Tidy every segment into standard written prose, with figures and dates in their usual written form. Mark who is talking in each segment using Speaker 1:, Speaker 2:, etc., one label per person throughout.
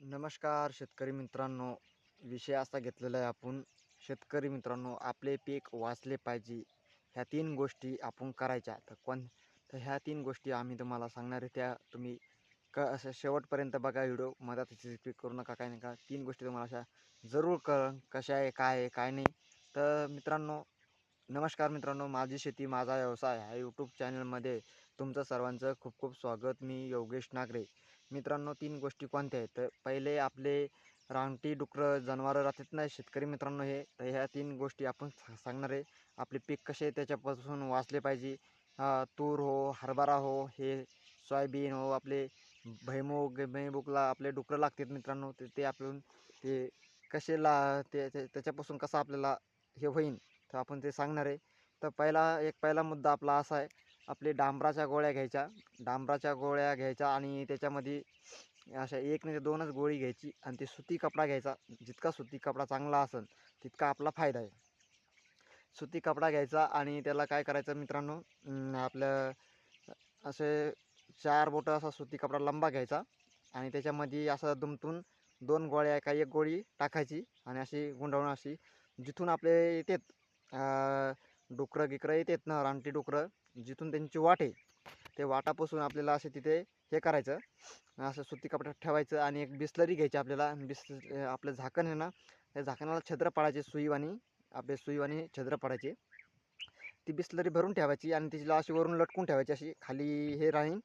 Speaker 1: नमस्कार शेतकरी मित्रांनो. विषय असा घेतलेला आहे आपण. शेतकरी मित्रांनो, आपले पीक वाचले पाहिजे, ह्या तीन गोष्टी आपण करायच्या. तर ह्या तीन गोष्टी आम्ही तुम्हाला सांगणार आहे. त्या तुम्ही असं शेवटपर्यंत बघा व्हिडिओ, मधात स्किप करू नका, काय नाही का. तीन गोष्टी तुम्हाला अशा जरूर कशा आहे काय नाही. तर मित्रांनो, नमस्कार मित्रांनो, माझी शेती माझा व्यवसाय ह्या यूट्यूब चॅनलमध्ये तुमचं सर्वांचं खूप खूप स्वागत. मी योगेश नागरे. मित्रांनो, तीन गोष्टी कोणत्या आहेत? तर पहिले आपले रानटी डुकरं जनावरं राहतात ना शेतकरी मित्रांनो, हे तर ह्या तीन गोष्टी आपण सांगणार आहे. आपले पीक कसे त्याच्यापासून वाचले पाहिजे. तूर हो, हरभरा हो, हे सोयाबीन हो, आपले भुईमुगला आपले डुकरं लागतात मित्रांनो. ते आपण ते कसे त्याच्यापासून कसं आपल्याला हे होईल, तर आपण ते सांगणार आहे. तर पहिला मुद्दा आपला असा आहे. आपले डांबराच्या गोळ्या घ्यायच्या. डांबराच्या गोळ्या घ्यायच्या आणि त्याच्यामध्ये अशा एक नाही तर दोनच गोळी घ्यायची आणि ते सुती कपडा घ्यायचा. जितका सुती कपडा चांगला असेल तितका आपला फायदा आहे. सुती कपडा घ्यायचा आणि त्याला काय करायचं मित्रांनो, आपलं असे 4 बोटं असा सुती कपडा लंबा घ्यायचा आणि त्याच्यामध्ये असं दुमटून 2 गोळ्या का 1 गोळी टाकायची आणि अशी गुंडाळून अशी जिथून आपले येतात डुकरं गिकरं येतात ना, रानटी डुकरं, जिथून त्यांची वाट आहे, ते वाटापासून आपल्याला असे तिथे हे करायचं. असं सुती कपड्यात ठेवायचं आणि एक बिसलरी घ्यायची आपल्याला. आपलं झाकण आहे ना, त्या झाकणाला छिद्र पाडायचे, सुईवानी आपले सुईवानी छिद्र पाडायचे. ती बिसलरी भरून ठेवायची आणि तिला अशी वरून लटकून ठेवायची. अशी खाली हे राहील,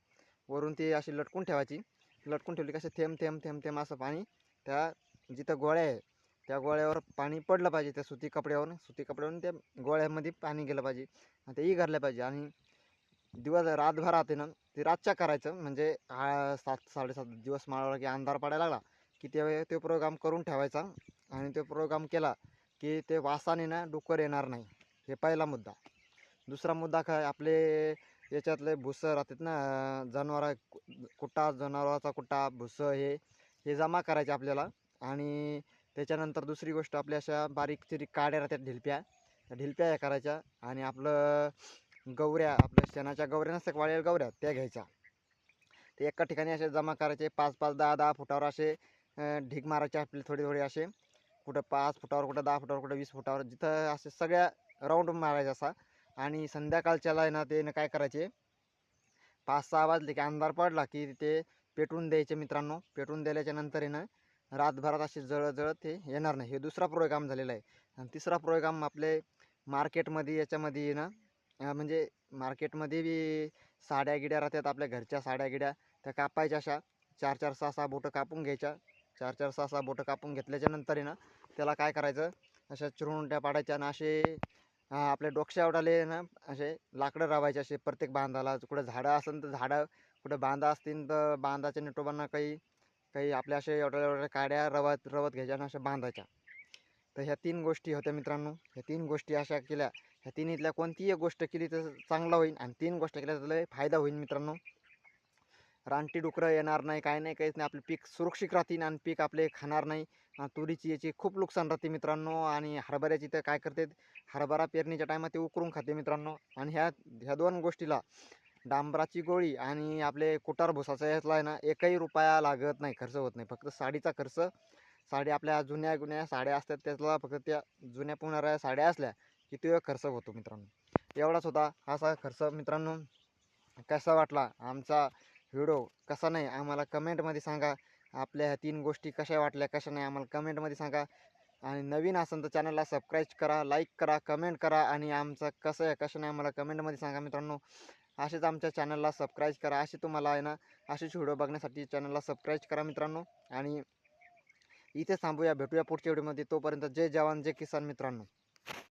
Speaker 1: वरून ती अशी लटकून ठेवायची. लटकून ठेवली की थेंब थेंब थेंब थेंब असं पाणी त्या जिथं गोळ्या आहे त्या गोळ्यावर पाणी पडलं पाहिजे. त्या सुती कपड्यावरून त्या गोळ्यामध्ये पाणी गेलं पाहिजे आणि तेही घरलं पाहिजे. आणि रातभर राहते ना, ते रातच्या करायचं. म्हणजे 7-7:30 दिवस माळवला की अंधार पडायला लागला की ते प्रोग्राम करून ठेवायचा. आणि तो प्रोग्राम केला की ते वासाने ना डुक्कर येणार नाही. हे पहिला मुद्दा. दुसरा मुद्दा काय, आपले याच्यातले भुसं राहतात ना, जनावराचा कुट्टा भुसं हे हे जमा करायचे आपल्याला. आणि त्याच्यानंतर दुसरी गोष्ट, आपल्या अशा बारीक चिरीक काड्या राहतात, ढिलप्या. त्या ढिलप्या हे करायच्या आणि आपलं आपल्या शेणाच्या गवऱ्या नसतात, वाळेल गवऱ्या, त्या घ्यायच्या. ते एका ठिकाणी असे जमा करायचे. 5-5, 10-10 फुटावर असे ढीग मारायचे आपले, थोडे थोडे असे. कुठं 5 फुटावर, कुठं 10 फुटावर, कुठं 20 फुटावर, जिथं असे सगळ्या राऊंड मारायचा असा. आणि संध्याकाळच्याला आहे ना, ते काय करायचे, 5-6 वाजले की अंधार पडला की ते पेटवून द्यायचे मित्रांनो. पेटवून दिल्याच्या नंतर आहे ना, रातभरात असे जळत जळत ते येणार नाही. हे दुसरा प्रोग्राम झालेला आहे. आणि तिसरा प्रोग्राम आपले मार्केटमध्ये याच्यामध्ये आहे ना, म्हणजे मार्केटमध्ये बी साड्या गिड्या राहतात, आपल्या घरच्या साड्या गिड्या, त्या कापायच्या अशा 4-4, 6-6 बोटं कापून घ्यायच्या. 4-4, 6-6 बोटं कापून घेतल्याच्या नंतर आहे ना, त्याला काय करायचं, अशा चिरमुंट्या पाडायच्या आणि असे आपल्या डोक्यावडाले ना असे लाकडं रावायचे असे प्रत्येक बांधाला. कुठं झाडं असेल तर झाडं, कुठं बांधा असतील तर बांधाच्या नेटोबांना काही काही आपल्या असे एवढ्या एवढ्या काड्या रवत रवत घ्यायच्या आणि अशा बांधायच्या. तर ह्या 3 गोष्टी होत्या मित्रांनो. ह्या 3 गोष्टी अशा केल्या, ह्या तिन्हीतल्या कोणतीही एक गोष्ट केली तर चांगला होईल आणि 3 गोष्ट केल्या तर लय फायदा होईल मित्रांनो. रानटी डुकरं येणार नाही, काय नाही, काहीच नाही. आपले पीक सुरक्षित राहतील आणि पीक आपले खाणार नाही. तुरीची याची खूप नुकसान राहते मित्रांनो. आणि हरभऱ्याची तर काय करते, हरभरा पेरणीच्या टायमात ते उकरून खाते मित्रांनो. आणि ह्या ह्या 2 गोष्टीला, डांबराची गोळी आणि आपले कुटार भुसाचा यातला आहे ना, एकही रुपया लागत नाही, खर्च होत नाही. फक्त साडीचा खर्च. साडी आपल्या जुन्या साड्या असतात त्यातला, फक्त त्या जुन्या पुणाऱ्या साड्या असल्या की तो खर्च होतो मित्रांनो. एवढाच होता असा खर्च मित्रांनो. कसा वाटला आमचा व्हिडिओ, कसा नाही, आम्हाला कमेंटमध्ये सांगा. आपल्या ह्या 3 गोष्टी कशा वाटल्या, कशा नाही, आम्हाला कमेंटमध्ये सांगा. आणि नवीन असेल तर चॅनलला सबस्क्राईब करा, लाईक करा, कमेंट करा. आणि आमचं कसं आहे कसं नाही आम्हाला कमेंटमध्ये सांगा मित्रांनो. असेच आमच्या चॅनलला सबस्क्राईब करा. असे तुम्हाला आहे ना, असेच व्हिडिओ बघण्यासाठी चॅनलला सबस्क्राईब करा मित्रांनो. आणि इथे थांबूया, भेटूया पुढच्या व्हिडिओमध्ये. तोपर्यंत जय जवान जय किसान मित्रांनो.